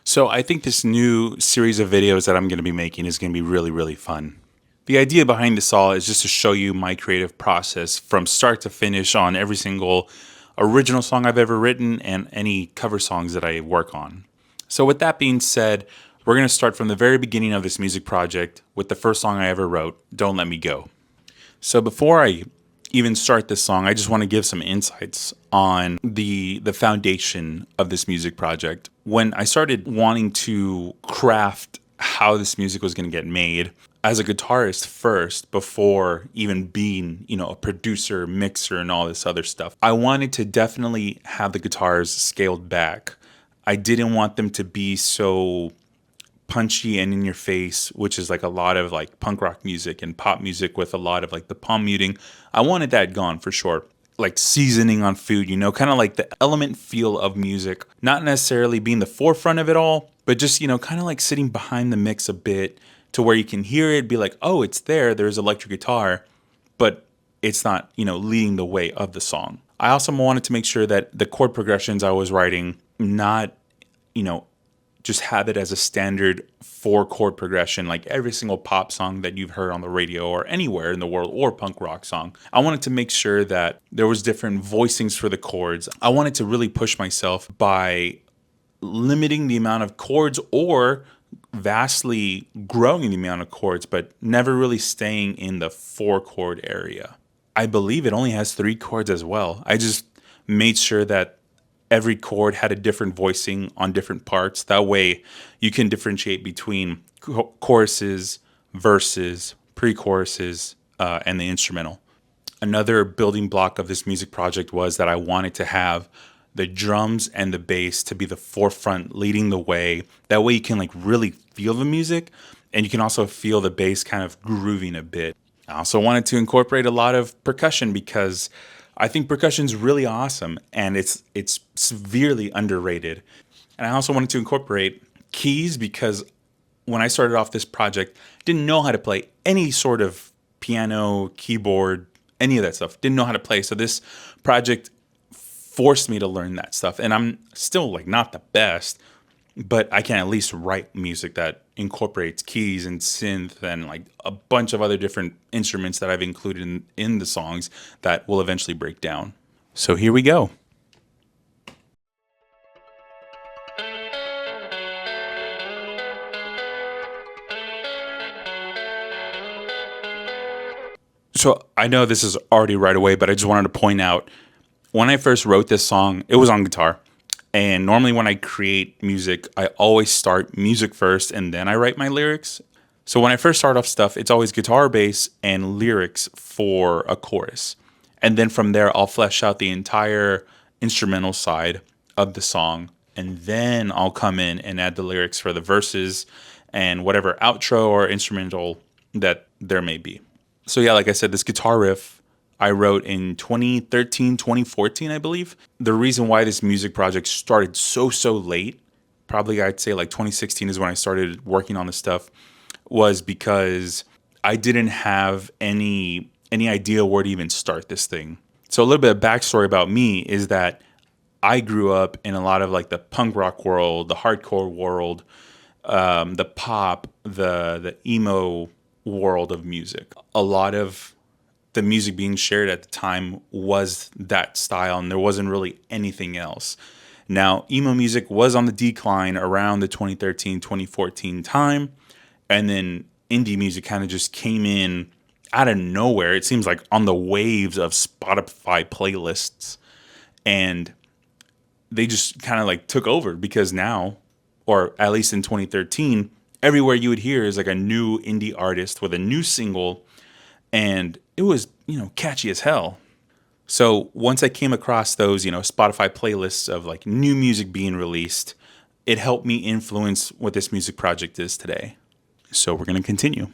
So I think this new series of videos that I'm going to be making is going to be really, really fun. The idea behind this all is just to show you my creative process from start to finish on every single original song I've ever written and any cover songs that I work on. So with that being said, we're going to start from the very beginning of this music project with the first song I ever wrote, Don't Let Me Go. So before I even start this song, I just want to give some insights on the foundation of this music project. When I started wanting to craft how this music was going to get made as a guitarist first, before even being, a producer, mixer, and all this other stuff, I wanted to definitely have the guitars scaled back. I didn't want them to be so punchy and in your face, which is like a lot of like punk rock music and pop music with a lot of like the palm muting. I wanted that gone for sure. Like seasoning on food, kind of like the element feel of music, not necessarily being the forefront of it all, but just, kind of like sitting behind the mix a bit to where you can hear it, be like, oh, it's there, there's electric guitar, but it's not, leading the way of the song. I also wanted to make sure that the chord progressions I was writing, not, just have it as a standard 4-chord progression like every single pop song that you've heard on the radio or anywhere in the world, or punk rock song. I wanted to make sure that there was different voicings for the chords. I wanted to really push myself by limiting the amount of chords or vastly growing the amount of chords, but never really staying in the 4-chord area. I believe it only has 3 chords as well. I just made sure that every chord had a different voicing on different parts. That way you can differentiate between choruses, verses, pre-choruses, and the instrumental. Another building block of this music project was that I wanted to have the drums and the bass to be the forefront, leading the way. That way you can like really feel the music, and you can also feel the bass kind of grooving a bit. I also wanted to incorporate a lot of percussion because I think percussion's really awesome and it's severely underrated. And I also wanted to incorporate keys because when I started off this project, didn't know how to play any sort of piano, keyboard, any of that stuff. Didn't know how to play. So this project forced me to learn that stuff. And I'm still like not the best, but I can at least write music that incorporates keys and synth and like a bunch of other different instruments that I've included in the songs that will eventually break down. So here we go. So I know this is already right away, but I just wanted to point out when I first wrote this song, it was on guitar. And normally when I create music, I always start music first and then I write my lyrics. So when I first start off stuff, it's always guitar, bass, and lyrics for a chorus. And then from there, I'll flesh out the entire instrumental side of the song. And then I'll come in and add the lyrics for the verses and whatever outro or instrumental that there may be. So yeah, like I said, this guitar riff I wrote in 2013, 2014, I believe. The reason why this music project started so late, probably I'd say like 2016 is when I started working on this stuff, was because I didn't have any idea where to even start this thing. So a little bit of backstory about me is that I grew up in a lot of like the punk rock world, the hardcore world, the pop, the emo world of music. A lot of the music being shared at the time was that style, and there wasn't really anything else. Now, emo music was on the decline around the 2013, 2014 time, and then indie music kind of just came in out of nowhere. It seems like on the waves of Spotify playlists, and they just kind of like took over because now, or at least in 2013, everywhere you would hear is like a new indie artist with a new single, and it was, catchy as hell. So once I came across those, Spotify playlists of like new music being released, it helped me influence what this music project is today. So we're going to continue.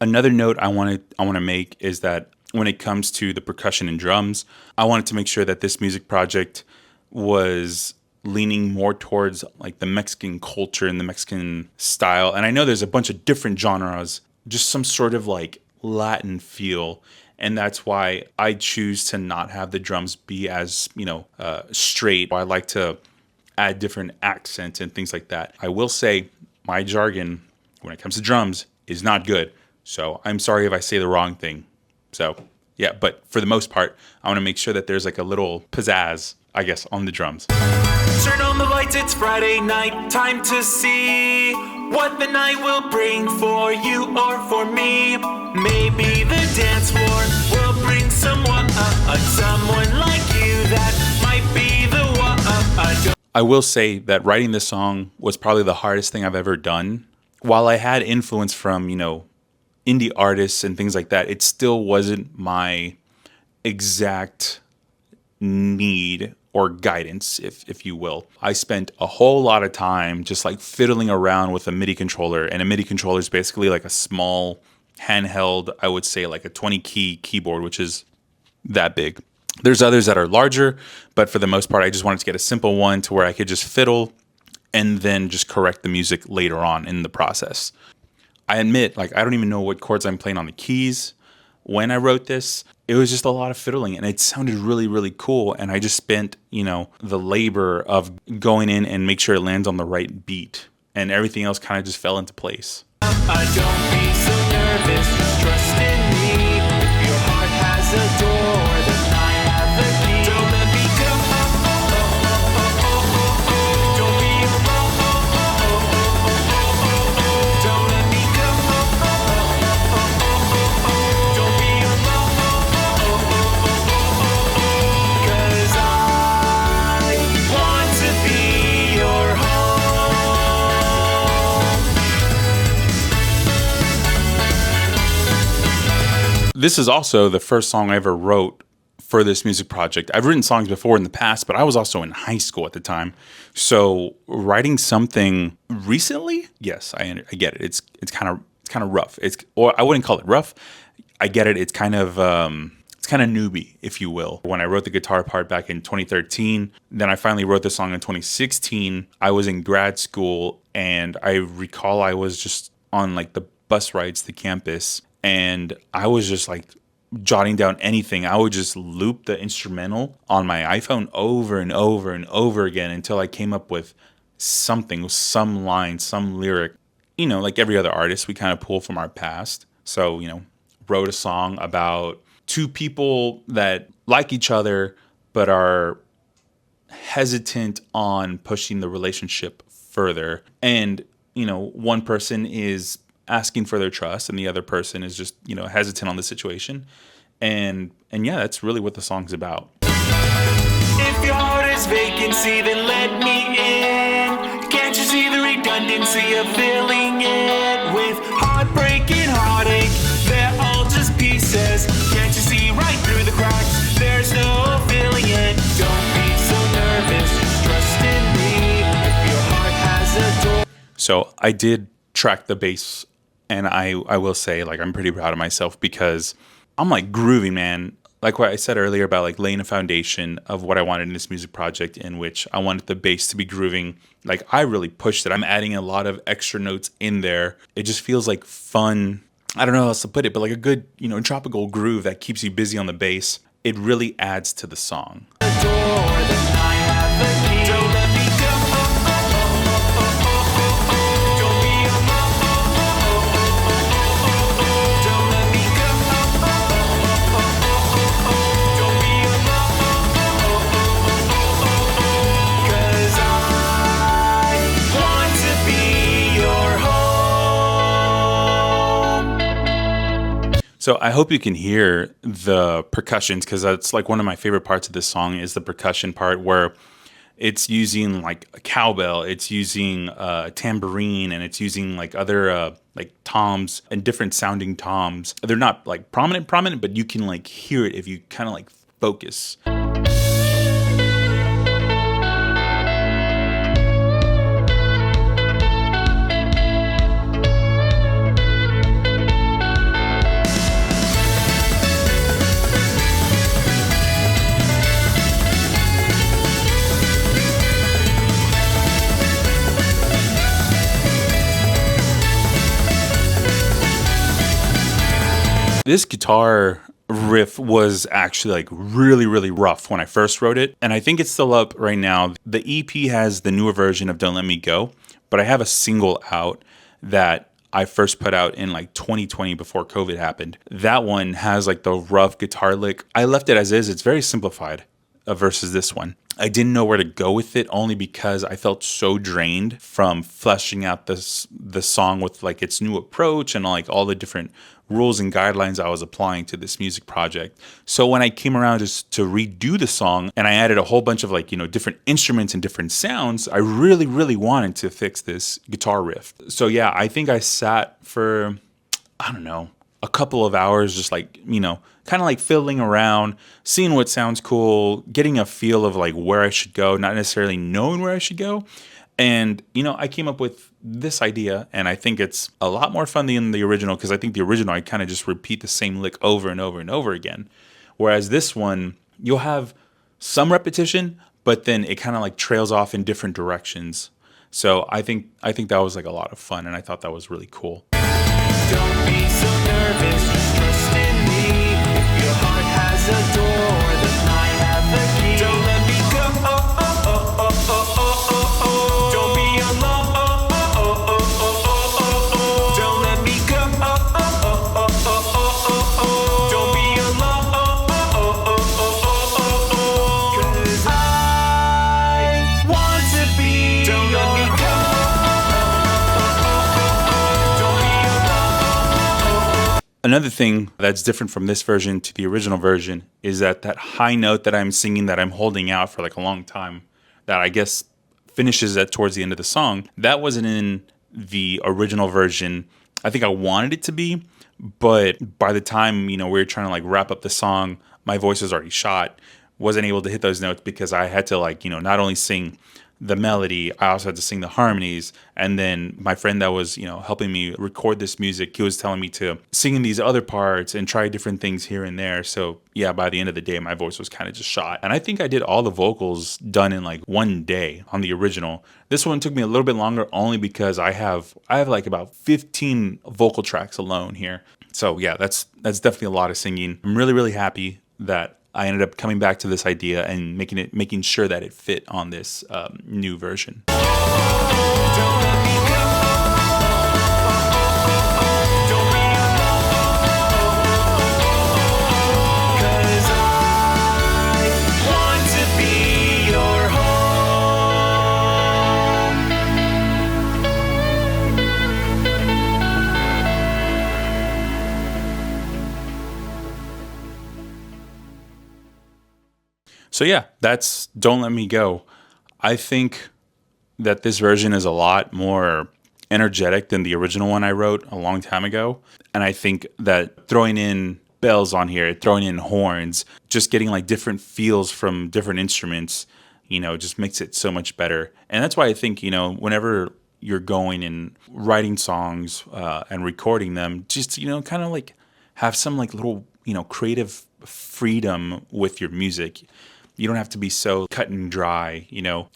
Another note I want to make is that when it comes to the percussion and drums, I wanted to make sure that this music project was leaning more towards like the Mexican culture and the Mexican style. And I know there's a bunch of different genres, just some sort of like Latin feel. And that's why I choose to not have the drums be as, straight. I like to add different accents and things like that. I will say my jargon when it comes to drums is not good. So I'm sorry if I say the wrong thing. So yeah, but for the most part, I want to make sure that there's like a little pizzazz, I guess, on the drums. Turn on the lights, it's Friday night, time to see what the night will bring for you or for me. Maybe the dance floor will bring someone like you that might be the one. I will say that writing this song was probably the hardest thing I've ever done. While I had influence from, indie artists and things like that, it still wasn't my exact need or guidance, if you will. I spent a whole lot of time just like fiddling around with a MIDI controller, and a MIDI controller is basically like a small handheld, I would say like a 20 key keyboard, which is that big. There's others that are larger, but for the most part, I just wanted to get a simple one to where I could just fiddle and then just correct the music later on in the process. I admit, like, I don't even know what chords I'm playing on the keys. When I wrote this, it was just a lot of fiddling, and it sounded really, really cool. And I just spent, the labor of going in and make sure it lands on the right beat, and everything else kind of just fell into place. Don't be so nervous, just trust in me. If your heart has a door, then I have the key. Don't let me go. Don't be Don't let me go. Don't be 'Cause I want to be your home. This is also the first song I ever wrote for this music project. I've written songs before in the past, but I was also in high school at the time. So writing something recently, yes, I get it. It's kind of rough. Or I wouldn't call it rough. I get it. It's kind of newbie, if you will. When I wrote the guitar part back in 2013, then I finally wrote the song in 2016. I was in grad school, and I recall I was just on like the bus rides to campus, and I was just like jotting down anything. I would just loop the instrumental on my iPhone over and over and over again until I came up with something, some line, some lyric. Like every other artist, we kind of pull from our past. So, wrote a song about two people that like each other but are hesitant on pushing the relationship further. And, one person is asking for their trust and the other person is just, hesitant on the situation. And yeah, that's really what the song's about. If your heart is vacancy, then let me in. Can't you see the redundancy of filling it with heartbreak and heartache? They're all just pieces. Can't you see right through the cracks? There's no filling it. Don't be so nervous, just trust in me. If your heart has a door. So I did track the bass, and I will say, like, I'm pretty proud of myself because I'm like groovy, man. Like what I said earlier about like laying a foundation of what I wanted in this music project, in which I wanted the bass to be grooving. Like I really pushed it. I'm adding a lot of extra notes in there. It just feels like fun. I don't know how else to put it, but like a good, tropical groove that keeps you busy on the bass. It really adds to the song. So I hope you can hear the percussions, because that's like one of my favorite parts of this song is the percussion part, where it's using like a cowbell, it's using a tambourine, and it's using like other like toms and different sounding toms. They're not like prominent, but you can like hear it if you kind of like focus. This guitar riff was actually like really, really rough when I first wrote it. And I think it's still up right now. The EP has the newer version of Don't Let Me Go, but I have a single out that I first put out in like 2020 before COVID happened. That one has like the rough guitar lick. I left it as is. It's very simplified versus this one. I didn't know where to go with it only because I felt so drained from fleshing out the song with like its new approach and like all the different rules and guidelines I was applying to this music project. So when I came around just to redo the song and I added a whole bunch of like, different instruments and different sounds, I really, really wanted to fix this guitar riff. So yeah, I think I sat for, I don't know, a couple of hours just like, kind of like fiddling around, seeing what sounds cool, getting a feel of like where I should go, not necessarily knowing where I should go. And, I came up with this idea, and I think it's a lot more fun than the original, because I think the original, I kind of just repeat the same lick over and over and over again. Whereas this one, you'll have some repetition, but then it kind of like trails off in different directions. So I think that was like a lot of fun, and I thought that was really cool. Don't be so nervous, just trust in me. If your heart has a door, then I have the key. Don't let me go. Don't be alone. Don't let me go. Don't be alone. 'Cause I want to be. Don't let me go. Another thing that's different from this version to the original version is that high note that I'm singing that I'm holding out for like a long time, that I guess finishes at towards the end of the song, that wasn't in the original version. I think I wanted it to be, but by the time, we were trying to like wrap up the song, my voice was already shot. Wasn't able to hit those notes because I had to like, not only sing the melody, I also had to sing the harmonies. And then my friend that was, helping me record this music, he was telling me to sing in these other parts and try different things here and there. So yeah, by the end of the day, my voice was kind of just shot. And I think I did all the vocals done in like one day on the original. This one took me a little bit longer only because I have like about 15 vocal tracks alone here. So yeah, that's definitely a lot of singing. I'm really, really happy that I ended up coming back to this idea and making sure that it fit on this new version. Don't let me go. Don't be alone. 'Cause I want to be your So yeah, that's Don't Let Me Go. I think that this version is a lot more energetic than the original one I wrote a long time ago. And I think that throwing in bells on here, throwing in horns, just getting like different feels from different instruments, just makes it so much better. And that's why I think, whenever you're going and writing songs and recording them, just, kind of like have some like little, creative freedom with your music. You don't have to be so cut and dry.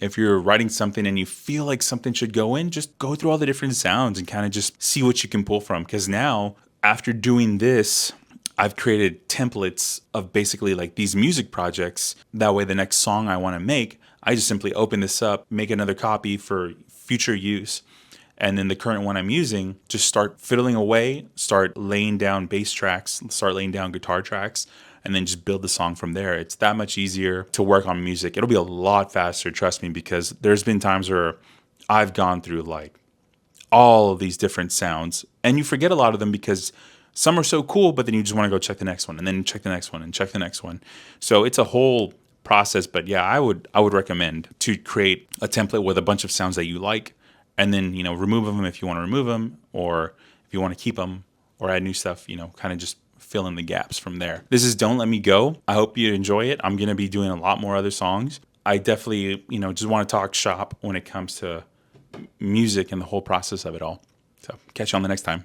If you're writing something and you feel like something should go in, just go through all the different sounds and kind of just see what you can pull from. Because now, after doing this, I've created templates of basically like these music projects. That way, the next song I want to make, I just simply open this up, make another copy for future use. And then the current one I'm using, just start fiddling away, start laying down bass tracks, start laying down guitar tracks, and then just build the song from there. It's that much easier to work on music. It'll be a lot faster, trust me, because there's been times where I've gone through like all of these different sounds and you forget a lot of them because some are so cool, but then you just want to go check the next one and then check the next one and check the next one. So it's a whole process, but yeah, I would recommend to create a template with a bunch of sounds that you like and then, remove them if you want to remove them, or if you want to keep them or add new stuff, kind of just fill in the gaps from there. This is Don't Let Me Go. I hope you enjoy it. I'm going to be doing a lot more other songs. I definitely, just want to talk shop when it comes to music and the whole process of it all. So catch you on the next time.